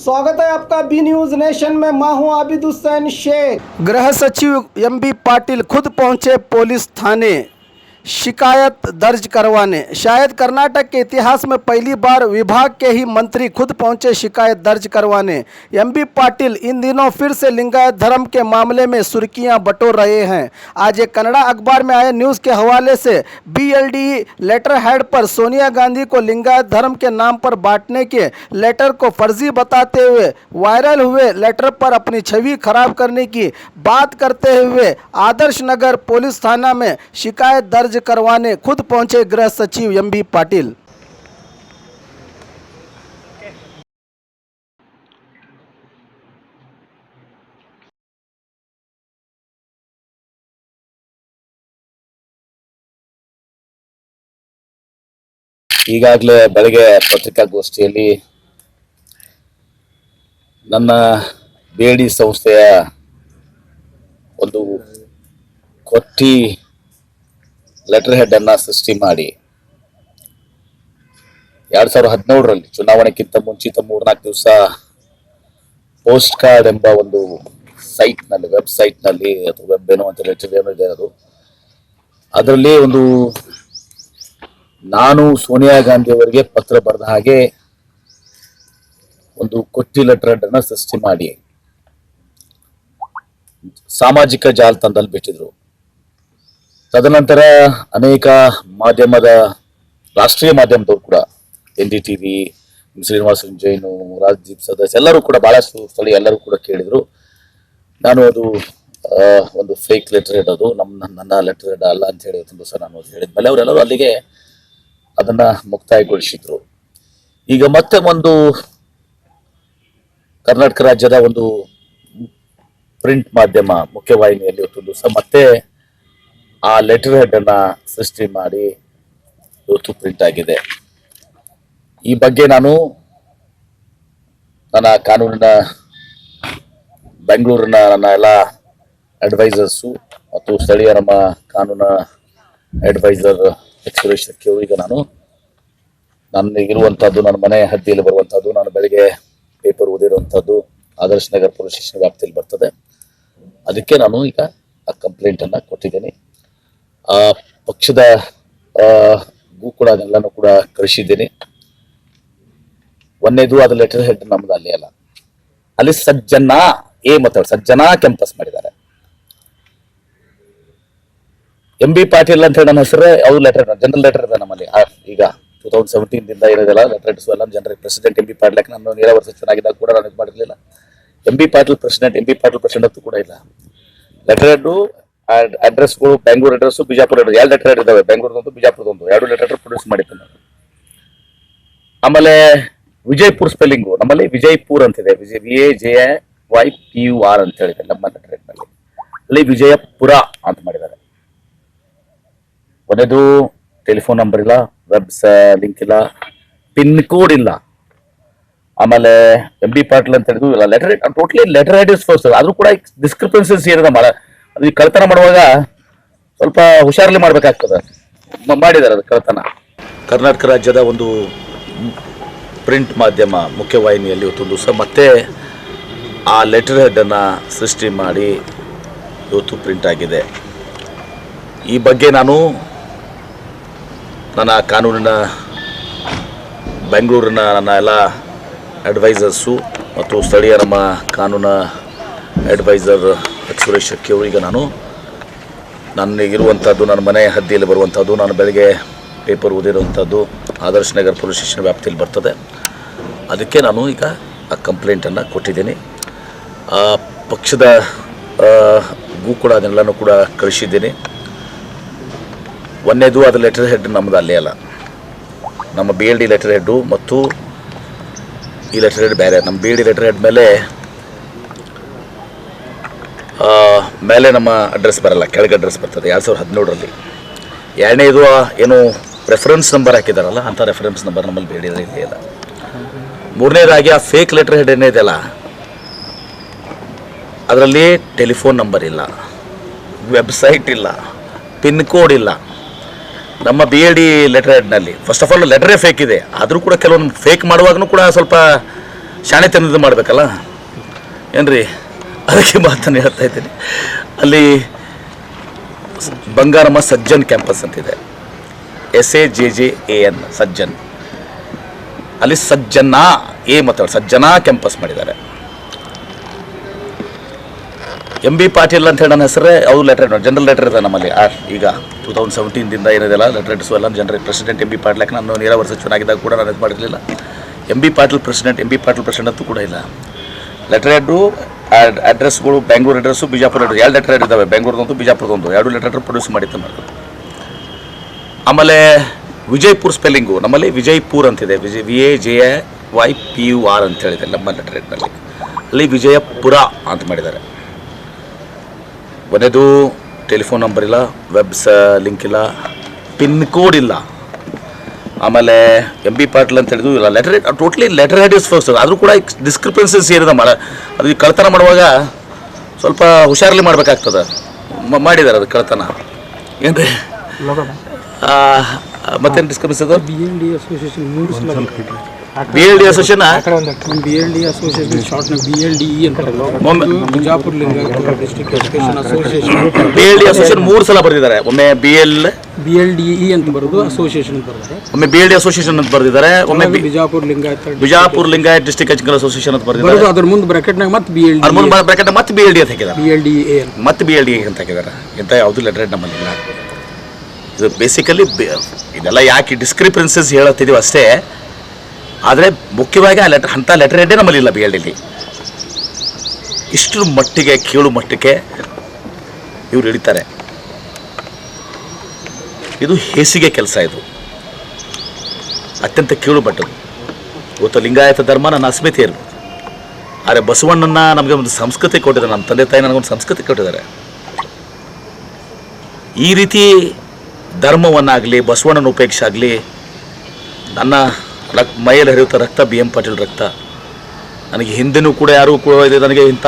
स्वागत है आपका बी न्यूज नेशन में। मैं हूं आबिद हुसैन शेख। गृह सचिव एमबी पाटिल खुद पहुंचे पुलिस थाने शिकायत दर्ज करवाने। शायद कर्नाटक के इतिहास में पहली बार विभाग के ही मंत्री खुद पहुंचे शिकायत दर्ज करवाने। एमबी पाटिल इन दिनों फिर से लिंगायत धर्म के मामले में सुर्खियां बटोर रहे हैं। आज एक कन्नड़ा अखबार में आए न्यूज़ के हवाले से बीएलडी लेटर हेड पर सोनिया गांधी को लिंगायत धर्म के नाम पर बांटने के लेटर को फर्जी बताते हुए वायरल हुए लेटर पर अपनी छवि खराब करने की बात करते हुए आदर्श नगर पुलिस थाना में शिकायत दर्ज करवाने खुद पहुंचे गृह सचिव एमबी पाटिल। ಈಗಾಗಲೇ ಬೆಳಗ್ಗೆ ಪತ್ರಿಕಾಗೋಷ್ಠಿಯಲ್ಲಿ ನನ್ನ ಬೇಡಿ ಸಂಸ್ಥೆಯ ಒಂದು ಕೊಟ್ಟಿ ಲೆಟರ್ ಹೆಡ್ ಅನ್ನ ಸೃಷ್ಟಿ ಮಾಡಿ 2017ರಲ್ಲಿ ಚುನಾವಣೆಗಿಂತ ಮುಂಚಿತ 3-4 ದಿವಸ ಪೋಸ್ಟ್ ಕಾರ್ಡ್ ಎಂಬ ಒಂದು ಸೈಟ್ ನಲ್ಲಿ ವೆಬ್ಸೈಟ್ ನಲ್ಲಿ ಅಥವಾ ವೆಬ್ ಏನೋ ಅಂತ ಏನೋ ಇದೆ, ಅದರಲ್ಲಿ ಒಂದು ನಾನು ಸೋನಿಯಾ ಗಾಂಧಿ ಅವರಿಗೆ ಪತ್ರ ಬರೆದ ಹಾಗೆ ಒಂದು ಕೊಟ್ಟಿ ಲೆಟರ್ ಹೆಡ್ ಅನ್ನ ಸೃಷ್ಟಿ ಮಾಡಿ ಸಾಮಾಜಿಕ ಜಾಲತಾಣದಲ್ಲಿ ಬಿಟ್ಟಿದ್ರು. ತದನಂತರ ಅನೇಕ ಮಾಧ್ಯಮದ ರಾಷ್ಟ್ರೀಯ ಮಾಧ್ಯಮದವರು ಕೂಡ NDTV, ಶ್ರೀನಿವಾಸ ಜೈನು, ರಾಜ್ದೀಪ್ ಸದಸ್ಯ ಎಲ್ಲರೂ ಕೂಡ ಬಹಳಷ್ಟು ಸ್ಥಳೀಯ ಎಲ್ಲರೂ ಕೂಡ ಕೇಳಿದ್ರು. ನಾನು ಅದು ಒಂದು ಫೇಕ್ ಲೆಟರ್ ಹೆಡ್, ಅದು ನನ್ನ ಲೆಟರ್ ಹೆಡ್ ಅಲ್ಲ ಅಂತ ಹೇಳಿ ಒಂದು ಸಹ ನಾನು ಹೇಳಿದ್ಮೇಲೆ ಅವರೆಲ್ಲರೂ ಅಲ್ಲಿಗೆ ಅದನ್ನ ಮುಕ್ತಾಯಗೊಳಿಸಿದ್ರು. ಈಗ ಮತ್ತೆ ಒಂದು ಕರ್ನಾಟಕ ರಾಜ್ಯದ ಒಂದು ಪ್ರಿಂಟ್ ಮಾಧ್ಯಮ ಮುಖ್ಯವಾಹಿನಿಯಲ್ಲಿ ಒಂದು ಸಹ ಮತ್ತೆ ಆ ಲೆಟರ್ ಹೆಡ್ ಅನ್ನ ಸೃಷ್ಟಿ ಮಾಡಿ ಇವತ್ತು ಪ್ರಿಂಟ್ ಆಗಿದೆ. ಈ ಬಗ್ಗೆ ನಾನು ನನ್ನ ಕಾನೂನಿನ ಬೆಂಗಳೂರಿನ ನನ್ನ ಎಲ್ಲ ಅಡ್ವೈಸರ್ಸು ಮತ್ತು ಸ್ಥಳೀಯ ನಮ್ಮ ಕಾನೂನು ಅಡ್ವೈಸರ್ ಸುರೇಶ್ ಈಗ ನನಗಿರುವಂಥದ್ದು, ನನ್ನ ಮನೆ ಹದ್ದಿಯಲ್ಲಿ ಬರುವಂಥದ್ದು, ನಾನು ಬೆಳಿಗ್ಗೆ ಪೇಪರ್ ಓದಿರುವಂಥದ್ದು ಆದರ್ಶ ನಗರ ಪೊಲೀಸ್ ಸ್ಟೇಷನ್ ವ್ಯಾಪ್ತಿಯಲ್ಲಿ ಬರ್ತದೆ. ಅದಕ್ಕೆ ನಾನು ಈಗ ಆ ಕಂಪ್ಲೇಂಟ್ ಅನ್ನ ಕೊಟ್ಟಿದ್ದೀನಿ. ಆ ಪಕ್ಷದ ಗೂ ಕೂಡ ಅದೆಲ್ಲನೂ ಕೂಡ ಕಳಿಸಿದ್ದೀನಿ. ಒಂದೇದು ಅದು ಲೆಟರ್ ಹೆಡ್ ನಮ್ದು ಅಲ್ಲಿ ಅಲ್ಲ, ಅಲ್ಲಿ ಸಜ್ಜನಾ ಸಜ್ಜನಾ ಕ್ಯಾಂಪಸ್ ಮಾಡಿದ್ದಾರೆ. MB ಪಾಟೀಲ್ ಅಂತ ಹೇಳಿ ನನ್ನ ಹೆಸರೇ ಯಾವ್ದು ಲೆಟರ್ ಜನರಲ್ ಲೆಟರ್ ಇದೆ ನಮ್ಮಲ್ಲಿ. ಈಗ 2017 ಏನಿದೆಲ್ಲ ಲೆಟರ್ಸ್ ಎಲ್ಲ ಜನರಲ್ ಪ್ರೆಸಿಡೆಂಟ್ MB ಪಾಟೀಲ್. ನಾನು 7 ವರ್ಷ ಚೆನ್ನಾಗಿದ್ದಾಗ ಕೂಡ ನಾನು ಇದು ಮಾಡಿರ್ಲಿಲ್ಲ. MB ಪಾಟೀಲ್ ಪ್ರೆಸಿಡೆಂಟ್ ಕೂಡ ಇಲ್ಲ. ಲೆಟರ್ ಹೆಡ್ ಅಡ್ರೆಸ್ಗಳು Bengaluru address, Bijapur address, 2 letterhead ಇದಾವೆ, ಬೆಂಗಳೂರದೊಂದು ಬಿಜಾಪುರದೊಂದು, 2 ಲೆಟರ್ ಪ್ರೊಡ್ಯೂಸ್ ಮಾಡಿತ್ತು ನಾನು. ಆಮೇಲೆ ವಿಜಯಪುರ್ ಸ್ಪೆಲ್ಲಿಂಗು ನಮ್ಮಲ್ಲಿ ವಿಜಯಪುರ್ ಅಂತಿದೆ, VAJYPUR ಅಂತ ಹೇಳಿದೆ ನಮ್ಮ ಲೆಟರ್ ಹೆಡ್ ನಲ್ಲಿ. ಅಲ್ಲಿ ವಿಜಯಪುರ ಅಂತ ಮಾಡಿದ್ದಾರೆ. ಒಂದೇದು ಟೆಲಿಫೋನ್ ನಂಬರ್ ಇಲ್ಲ, ವೆಬ್ ಲಿಂಕ್ ಇಲ್ಲ, ಪಿನ್ ಕೋಡ್ ಇಲ್ಲ. ಆಮೇಲೆ MB ಪಾಟೀಲ್ ಅಂತ ಹೇಳಿದ್ರು ಇಲ್ಲ. Letter head totally letter head is first. ಆದ್ರೂ ಕೂಡ ಡಿಸ್ಕ್ರಿಪೆನ್ಸೀಸ್ ಏನಿದೆ ಅದು ಕಳ್ತನ ಮಾಡುವಾಗ ಸ್ವಲ್ಪ ಹುಷಾರಲ್ಲಿ ಮಾಡ್ಬೇಕಾಗ್ತದೆ. ಮಾಡಿದ್ದಾರೆ ಅದು ಕಳ್ತನ. ಕರ್ನಾಟಕ ರಾಜ್ಯದ ಒಂದು ಪ್ರಿಂಟ್ ಮಾಧ್ಯಮ ಮುಖ್ಯವಾಹಿನಿಯಲ್ಲಿ ಇವತ್ತೊಂದು ದಿವಸ ಮತ್ತೆ ಆ ಲೆಟರ್ ಹೆಡ್ ಅನ್ನ ಸೃಷ್ಟಿ ಮಾಡಿ ಇವತ್ತು ಪ್ರಿಂಟ್ ಆಗಿದೆ. ಈ ಬಗ್ಗೆ ನಾನು ನನ್ನ ಕಾನೂನಿನ ಬೆಂಗಳೂರಿನ ನನ್ನ ಎಲ್ಲ ಅಡ್ವೈಸರ್ಸು ಮತ್ತು ಸ್ಥಳೀಯ ನಮ್ಮ ಕಾನೂನು ಅಡ್ವೈಸರ್ ಸುರೇಶ್ ಈಗ ನನಗಿರುವಂಥದ್ದು, ನನ್ನ ಮನೆ ಹದ್ದಿಯಲ್ಲಿ ಬರುವಂಥದ್ದು, ನಾನು ಬೆಳಗ್ಗೆ ಪೇಪರ್ ಓದಿರುವಂಥದ್ದು ಆದರ್ಶ ನಗರ ಪೊಲೀಸ್ ಸ್ಟೇಷನ್ ವ್ಯಾಪ್ತಿಯಲ್ಲಿ ಬರ್ತದೆ. ಅದಕ್ಕೆ ನಾನು ಈಗ ಆ ಕಂಪ್ಲೇಂಟನ್ನು ಕೊಟ್ಟಿದ್ದೀನಿ. ಆ ಪಕ್ಷದ ಗೂ ಕೂಡ ಅದನ್ನೆಲ್ಲನೂ ಕೂಡ ಕಳಿಸಿದ್ದೀನಿ. ಒಂದೇದು ಅದು ಲೆಟರ್ ಹೆಡ್ ನಮ್ಮದು ಅಲ್ಲೇ ಅಲ್ಲ, ನಮ್ಮ BLD ಲೆಟರ್ ಹೆಡ್ಡು ಮತ್ತು ಈ ಲೆಟರ್ ಹೆಡ್ ಬೇರೆ. ನಮ್ಮ BLD ಲೆಟರ್ ಹೆಡ್ ಮೇಲೆ ನಮ್ಮ ಅಡ್ರೆಸ್ ಬರಲ್ಲ, ಕೆಳಗೆ ಅಡ್ರೆಸ್ ಬರ್ತದೆ 2017ರಲ್ಲಿ. ಎರಡನೇದು ಏನು ರೆಫರೆನ್ಸ್ ನಂಬರ್ ಹಾಕಿದಾರಲ್ಲ, ಅಂಥ ರೆಫರೆನ್ಸ್ ನಂಬರ್ ನಮ್ಮಲ್ಲಿ BLD ಇಲ್ಲಿ ಇಲ್ಲ. ಮೂರನೇದಾಗಿ ಆ ಫೇಕ್ ಲೆಟರ್ ಹೆಡ್ ಏನಿದೆಯಲ್ಲ ಅದರಲ್ಲಿ ಟೆಲಿಫೋನ್ ನಂಬರ್ ಇಲ್ಲ, ವೆಬ್ಸೈಟ್ ಇಲ್ಲ, ಪಿನ್ ಕೋಡ್ ಇಲ್ಲ. ನಮ್ಮ BLD ಲೆಟರ್ ಹೆಡ್ನಲ್ಲಿ ಫಸ್ಟ್ ಆಫ್ ಆಲ್ ಲೆಟರೇ ಫೇಕ್ ಇದೆ. ಆದರೂ ಕೂಡ ಕೆಲವೊಂದು ಫೇಕ್ ಮಾಡುವಾಗೂ ಕೂಡ ಸ್ವಲ್ಪ ಶಾಣೆತನದ ಮಾಡಬೇಕಲ್ಲ ಏನ್ರಿ, ಅದಕ್ಕೆ ಮಾತನ್ನು ಹೇಳ್ತಾ ಇದ್ದೀನಿ. ಅಲ್ಲಿ ಬಂಗಾರಮ್ಮ ಸಜ್ಜನ್ ಕ್ಯಾಂಪಸ್ ಅಂತಿದೆ, SAJJAN ಸಜ್ಜನ್. ಅಲ್ಲಿ ಸಜ್ಜನಾ ಸಜ್ಜನಾ ಕ್ಯಾಂಪಸ್ ಮಾಡಿದ್ದಾರೆ. MB ಪಾಟೀಲ್ ಅಂತ ಹೇಳಿ ನನ್ನ ಹೆಸರೇ ಅವ್ರು ಲೆಟರ್ ಜನರಲ್ ಲೆಟರ್ ಇದೆ ನಮ್ಮಲ್ಲಿ. ಈಗ 2017ದಿಂದ ಏನಿದೆಲ್ಲ ಲೆಟರ್ಸ್ ಎಲ್ಲ ಜನರಲ್ ಪ್ರೆಸಿಡೆಂಟ್ MB ಪಾಟೀಲ್. ಯಾಕೆ ನಾನು ನೀರಾವರಿ ಸಚಿವನಾಗಿದ್ದಾಗ ಕೂಡ ನಾನು ಇದು ಮಾಡಿರಲಿಲ್ಲ. MB ಪಾಟೀಲ್ ಪ್ರೆಸಿಡೆಂಟ್ ಅಂತೂ ಕೂಡ ಇಲ್ಲ. ಲೆಟರ್ ಹೆಡ್ರು ಅಡ್ರೆಸ್ಗಳು Bengaluru address, Bijapur address, 2 letterhead ಇದ್ದಾವೆ, ಬೆಂಗಳೂರದೊಂದು ಬಿಜಾಪುರದೊಂದು, 2 ಲೆಟರ್ ಹೆಡ್ ಪ್ರೊಡ್ಯೂಸ್ ಮಾಡಿದ್ದು. ಆಮೇಲೆ ವಿಜಯಪುರ ಸ್ಪೆಲ್ಲಿಂಗು ನಮ್ಮಲ್ಲಿ ವಿಜಯಪುರ ಅಂತಿದೆ, VAJYPUR ಅಂತ ಹೇಳಿದೆ ನಮ್ಮ ಲೆಟರ್ ಹೆಡ್ನಲ್ಲಿ. ಅಲ್ಲಿ ವಿಜಯಪುರ ಅಂತ ಮಾಡಿದ್ದಾರೆ. ಕೊನೆದು ಟೆಲಿಫೋನ್ ನಂಬರ್ ಇಲ್ಲ, ವೆಬ್ಸ್ ಲಿಂಕ್ ಇಲ್ಲ, ಪಿನ್ ಕೋಡ್ ಇಲ್ಲ. ಆಮೇಲೆ MB ಪಾಟೀಲ್ ಅಂತ ಹೇಳಿದ್ರು ಇಲ್ಲ. Letter head totally letter head is first. ಆದರೂ ಕೂಡ ಡಿಸ್ಕ್ರಿಪೆನ್ಸೀಸ್ ಏನಿದೆ ಅದು ಕಳ್ತನ ಮಾಡುವಾಗ ಸ್ವಲ್ಪ ಹುಷಾರಲ್ಲಿ ಮಾಡಬೇಕಾಗ್ತದೆ. ಮಾಡಿದ್ದಾರೆ ಅದು ಕಳ್ತನ ಏನ್ರಿ. ಮತ್ತೇನು ಡಿಸ್ಕ್ರಿಪೆನ್ಸ್ ಅದು? BLD ಅಸೋಸಿಯೇಷನ್ 3 ಸಲ BLD association BLD association short BLDE ಅಂತ Bijapur Lingayat district education association. BLD association 3 ಸಲ ಬರೆದಿದ್ದಾರೆ. ಒಮ್ಮೆ BLDE ಅಂತ ಬರೋದು ಅಸೋಸಿಯೇಷನ್ ಅಂತ ಬರೆದಿದ್ದಾರೆ. ಒಮ್ಮೆ BLD ಅಸೋಸಿಯೇಷನ್ ಅಂತ ಬರೆದಿದ್ದಾರೆ. ಒಮ್ಮೆ Bijapur Lingayat district education association ಅಂತ ಬರೆದಿದ್ದಾರೆ. ಅದ್ರ ಮುಂದೆ ಬ್ರಾಕೆಟ್ನಾಗ ಮತ್ತೆ BLD, ಅದ್ರ ಮುಂದೆ ಬ್ರಾಕೆಟ್ ಮತ್ತೆ BLD ಅಂತ ಹಾಕಿದ್ದಾರೆ. BLDA ಮತ್ತೆ BLD ಅಂತ ಹಾಕಿದ್ದಾರೆ. ಇಂಥ ಯಾವುದು ಲೆಟರ್ ಹೆಡ್ ನಮ್ಮಲ್ಲಿ ಇಲ್ಲ. ಇದು ಬೇಸಿಕಲಿ ಇದೆಲ್ಲ ಯಾಕೆ ಡಿಸ್ಕ್ರಿಪೆನ್ಸಸ್ ಹೇಳತ್ತಿದೀವಿ ಅಷ್ಟೇ. ಆದರೆ ಮುಖ್ಯವಾಗಿ ಅಂಥ ಲೆಟರ್ ಹೆಡ್ಡೇ ನಮ್ಮಲ್ಲಿ ಇಲ್ಲ BLDಲಿ. ಇಷ್ಟರ ಮಟ್ಟಿಗೆ ಕೀಳು ಮಟ್ಟಕ್ಕೆ ಇವ್ರು ಹಿಡಿತಾರೆ. ಇದು ಹೇಸಿಗೆ ಕೆಲಸ. ಇದು ಅತ್ಯಂತ ಕೀಳು ಮಟ್ಟದ್ದು. ಇವತ್ತು ಲಿಂಗಾಯತ ಧರ್ಮ ನನ್ನ ಅಸ್ಮಿತೆ ಇರ್ಬೋದು, ಆದರೆ ಬಸವಣ್ಣನ ನಮಗೆ ಒಂದು ಸಂಸ್ಕೃತಿ ಕೊಟ್ಟಿದ್ದಾರೆ. ನಮ್ಮ ತಂದೆ ತಾಯಿ ನನಗೊಂದು ಸಂಸ್ಕೃತಿ ಕೊಟ್ಟಿದ್ದಾರೆ. ಈ ರೀತಿ ಧರ್ಮವನ್ನಾಗಲಿ ಬಸವಣ್ಣನ ಉಪೇಕ್ಷೆ ಆಗಲಿ, ನನ್ನ ಮೈಯಲ್ಲಿ ಹರಿಯುತ್ತ ರಕ್ತ BM ಪಾಟೀಲ್ ರಕ್ತ. ನನಗೆ ಹಿಂದೆನೂ ಕೂಡ ಯಾರೂ ಕೂಡ ನನಗೆ ಇಂಥ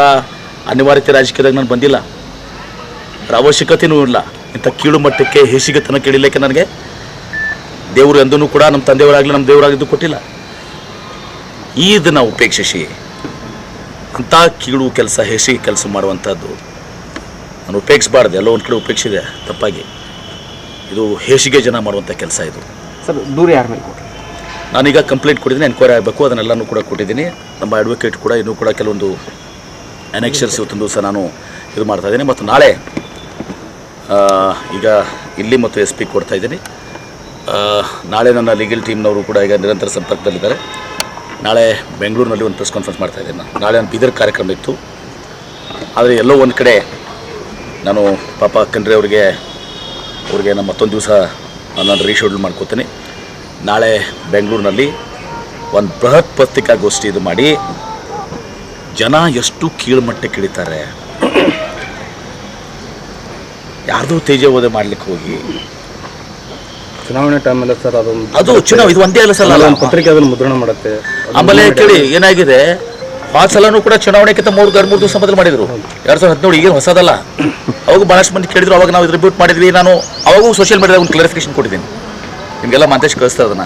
ಅನಿವಾರ್ಯತೆ ರಾಜಕೀಯದಾಗ ನಾನು ಬಂದಿಲ್ಲ, ಅದರ ಅವಶ್ಯಕತೆಯೂ ಇಲ್ಲ. ಇಂಥ ಕೀಳು ಮಟ್ಟಕ್ಕೆ ಹೇಸಿಗೆತನ ಕೇಳಿಲಿಕ್ಕೆ ನನಗೆ ದೇವರು ಎಂದೂ ಕೂಡ ನಮ್ಮ ತಂದೆಯವರಾಗಲಿ ನಮ್ಮ ದೇವರಾಗಿದ್ದು ಕೊಟ್ಟಿಲ್ಲ. ಇದನ್ನು ಉಪೇಕ್ಷಿಸಿ ಅಂಥ ಕೀಳು ಕೆಲಸ ಹೇಸಿಗೆ ಕೆಲಸ ಮಾಡುವಂಥದ್ದು ನಾನು ಉಪೇಕ್ಷಿಸಬಾರ್ದು. ಎಲ್ಲೋ ಒಂದು ಕಡೆ ಉಪೇಕ್ಷಿದೆ ತಪ್ಪಾಗಿ. ಇದು ಹೇಸಿಗೆ ಜನ ಮಾಡುವಂಥ ಕೆಲಸ. ಇದು ಸರ್ ದೂರ ಯಾರ ಮೇಲೆ ಕೊಟ್ಟರು? ನಾನೀಗ ಕಂಪ್ಲೇಂಟ್ ಕೊಟ್ಟಿದ್ದೀನಿ, ಎನ್ಕ್ವೈರಿ ಆಗಬೇಕು, ಅದನ್ನೆಲ್ಲನೂ ಕೂಡ ಕೊಟ್ಟಿದ್ದೀನಿ. ನಮ್ಮ ಅಡ್ವೊಕೇಟ್ ಕೂಡ ಇನ್ನೂ ಕೂಡ ಕೆಲವೊಂದು ಅನೆಕ್ಷರ್ಸ್ ಇವತ್ತೊಂದು ದಿವಸ ನಾನು ಇದು ಮಾಡ್ತಾಯಿದ್ದೀನಿ. ಮತ್ತು ನಾಳೆ ಈಗ ಇಲ್ಲಿ ಮತ್ತು SP ಕೊಡ್ತಾ ಇದ್ದೀನಿ. ನಾಳೆ ನನ್ನ ಲೀಗಲ್ ಟೀಮ್ನವರು ಕೂಡ ಈಗ ನಿರಂತರ ಸಂಪರ್ಕದಲ್ಲಿದ್ದಾರೆ. ನಾಳೆ ಬೆಂಗಳೂರಿನಲ್ಲಿ ಒಂದು ಪ್ರೆಸ್ ಕಾನ್ಫರೆನ್ಸ್ ಮಾಡ್ತಾಯಿದ್ದೀನಿ. ನಾಳೆ ನಾನು ಬೀದರ್ ಕಾರ್ಯಕ್ರಮ ಇತ್ತು, ಆದರೆ ಎಲ್ಲೋ ಒಂದು ಕಡೆ ನಾನು ಪಾಪ ಖಂಡ್ರೆ ಅವ್ರಿಗೆ ನಾನು ಮತ್ತೊಂದು ದಿವಸ ನಾನು ರೀಶೆಡ್ಯೂಲ್ ಮಾಡ್ಕೋತೀನಿ. ನಾಳೆ ಬೆಂಗಳೂರಿನಲ್ಲಿ ಒಂದು ಬೃಹತ್ ಪತ್ರಿಕಾಗೋಷ್ಠಿ ಇದು ಮಾಡಿ ಜನ ಎಷ್ಟು ಕೀಳುಮಟ್ಟಕ್ಕೆ ಇಳಿತಾರೆ. ಯಾರ್ದೋ ತೇಜೋವಧೆ ಮಾಡ್ಲಿಕ್ಕೆ ಹೋಗಿ ಚುನಾವಣೆ ಟೈಮಲ್ಲಿ ಸರ್ ಅದು ಚುನಾವಣೆ ಇದು ಒಂದೇ ಅಲ್ಲ ಸರ್, ಪತ್ರಿಕೆ ಅದನ್ನು ಮುದ್ರಣ ಮಾಡುತ್ತೆ. ಆಮೇಲೆ ಕೇಳಿ ಏನಾಗಿದೆ, ಆ ಸಲನೂ ಕೂಡ ಚುನಾವಣೆಗಿಂತ 3 ದಿವಸ ಮೊದಲು ಮಾಡಿದ್ರು 2017. ಈಗ ಹೊಸದಲ್ಲ. ಅವಾಗ ಭಾಳಷ್ಟು ಮಂದಿ ಕೇಳಿದ್ರು. ಅವಾಗ ನಾವು ರಿಬ್ಯೂಟ್ ಮಾಡಿದ್ವಿ. ನಾನು ಅವಾಗೂ ಸೋಷಿಯಲ್ ಮೀಡಿಯಾದಾಗ ಒಂದು ಕ್ಲಾರಿಫಿಕೇಶನ್ ಕೊಟ್ಟಿದ್ದೀನಿ. ನಿಮಗೆಲ್ಲ ಮಾತೇಶ್ ಕಳಿಸ್ತಾ ಅದನ್ನು.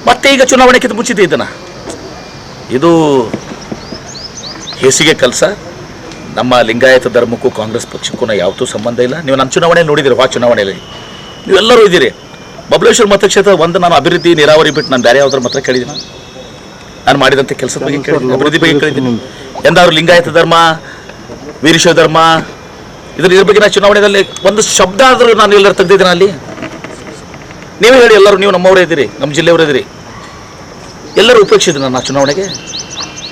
ಮತ್ತೆ ಈಗ ಚುನಾವಣೆಗಿಂತ ಮುಂಚಿದೆ ಇದನ್ನು. ಇದು ಹೇಸಿಗೆ ಕೆಲಸ. ನಮ್ಮ ಲಿಂಗಾಯತ ಧರ್ಮಕ್ಕೂ ಕಾಂಗ್ರೆಸ್ ಪಕ್ಷಕ್ಕೂ ಯಾವತ್ತೂ ಸಂಬಂಧ ಇಲ್ಲ. ನೀವು ನಮ್ಮ ಚುನಾವಣೆ ನೋಡಿದಿರಿ, ಆ ಚುನಾವಣೆಯಲ್ಲಿ ನೀವೆಲ್ಲರೂ ಇದ್ದೀರಿ. ಬಬಲೇಶ್ವರ ಮತಕ್ಷೇತ್ರ ಒಂದು ನಾನು ಅಭಿವೃದ್ಧಿ ನೀರಾವರಿ ಬಿಟ್ಟು ನಾನು ಬೇರೆ ಯಾವ್ದಾರು ಮಾತ್ರ ಕೇಳಿದ್ದೀನಿ. ನಾನು ಮಾಡಿದಂಥ ಕೆಲಸದ ಬಗ್ಗೆ ಕೇಳಿದ್ದೀನಿ, ಅಭಿವೃದ್ಧಿ ಬಗ್ಗೆ ಕೇಳಿದ್ದೀನಿ. ಎಂದಾದ್ರು ಲಿಂಗಾಯತ ಧರ್ಮ, ವೀರಶೈವ ಧರ್ಮ ಇದ್ರ ಬಗ್ಗೆ ನಾನು ಚುನಾವಣೆಯಲ್ಲಿ ಒಂದು ಶಬ್ದ ಆದರೂ ನಾನು ಎಲ್ಲರೂ ತೆಗೆದಿದ್ದೀನಿ. ಅಲ್ಲಿ ನೀವೇ ಹೇಳಿ, ಎಲ್ಲರೂ ನೀವು ನಮ್ಮವರೇ ಇದ್ದೀರಿ, ನಮ್ಮ ಜಿಲ್ಲೆಯವರೇ ಇದ್ದೀರಿ, ಎಲ್ಲರೂ ಉಪೇಕ್ಷಿದ್ರು ನನ್ನ ಚುನಾವಣೆಗೆ.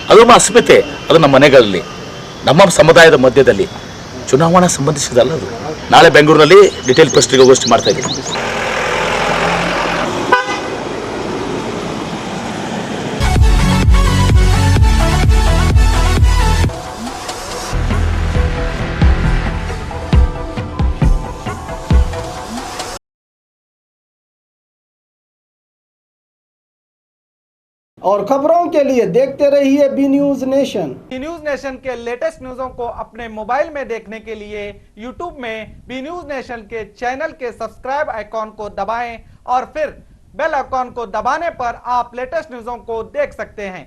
ಅದು ನಮ್ಮ ಅಸ್ಮಿತೆ, ಅದು ನಮ್ಮ ಮನೆಗಳಲ್ಲಿ, ನಮ್ಮ ಸಮುದಾಯದ ಮಧ್ಯದಲ್ಲಿ. ಚುನಾವಣಾ ಸಂಬಂಧಿಸಿದಲ್ಲ ಅದು. ನಾಳೆ ಬೆಂಗಳೂರಿನಲ್ಲಿ ಡಿಟೇಲ್ ಪತ್ರಿಕಾಗೋಷ್ಠಿ ಮಾಡ್ತಾ ಇದ್ದೀನಿ. और खबरों के लिए देखते रहिए B news nation. B news nation के लेटेस्ट न्यूज़ों को अपने मोबाइल में देखने के लिए यूट्यूब में बी न्यूज नेशन के चैनल के सब्सक्राइब आइकॉन को दबाएं और फिर बेल आइकॉन को दबाने पर आप लेटेस्ट न्यूज़ों को देख सकते हैं।